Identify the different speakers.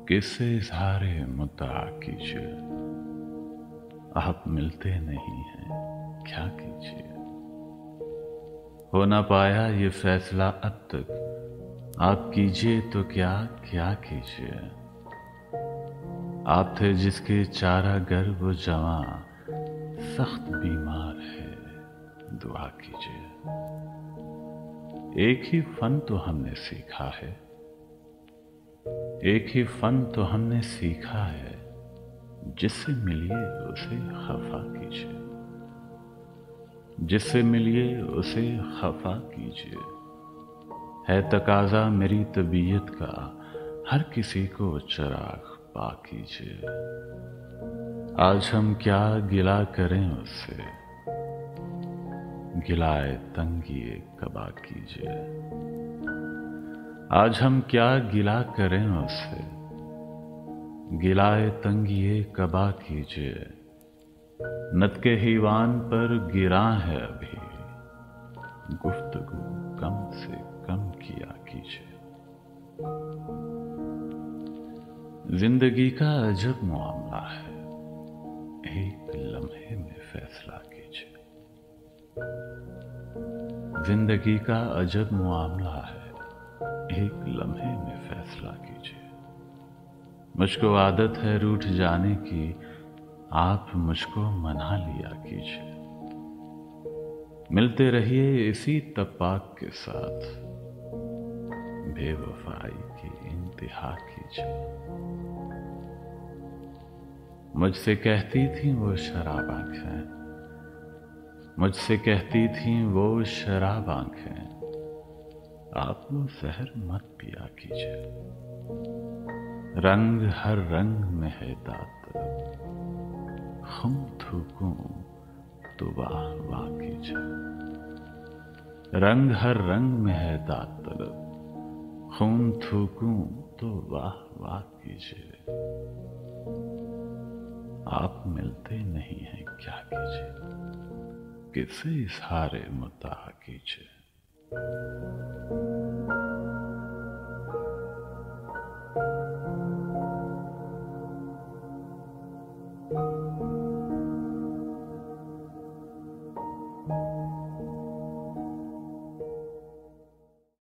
Speaker 1: किससे इज़हारे मुद्दा कीजिए, आप मिलते नहीं हैं, क्या कीजिए। हो ना पाया ये फैसला अब तक, आप कीजिए तो क्या क्या कीजिए। आप थे जिसके चारा गर वो जवां सख्त बीमार है, दुआ कीजिए। एक ही फन तो हमने सीखा है, एक ही फन तो हमने सीखा है, जिससे मिलिए उसे खफा कीजिए, जिससे मिलिए उसे खफा कीजिए। है तकाजा मेरी तबीयत का, हर किसी को चिराग पा कीजिए। आज हम क्या गिला करें उससे, गिलाए तंगिए कबा कीजिए। आज हम क्या गिला करें उससे, गिलाए तंगिए कबा कीजिए। नत के हीवान पर गिरा है अभी, गुफ्तगू कम से कम किया कीजिए। जिंदगी का अजब मामला है, एक लम्हे में फैसला कीजिए। जिंदगी का अजब मामला है, एक लम्हे में फैसला कीजिए। मुझको आदत है रूठ जाने की, आप मुझको मना लिया कीजिए। मिलते रहिए इसी तपाक के साथ, बेवफाई की इंतहा कीजिए। मुझसे कहती थी वो शराब आंखें, मुझसे कहती थी वो शराब आंखें, आप वो जहर मत पिया कीजिए। रंग हर रंग में है दात, खून थूकूं तो वाह वाह कीजिए। रंग हर रंग में है दात तलब, खून थूकूं तो वाह वाह कीजिए। आप मिलते नहीं हैं, क्या कीजिए, किससे इज़हारे मुद्दा कीजिए।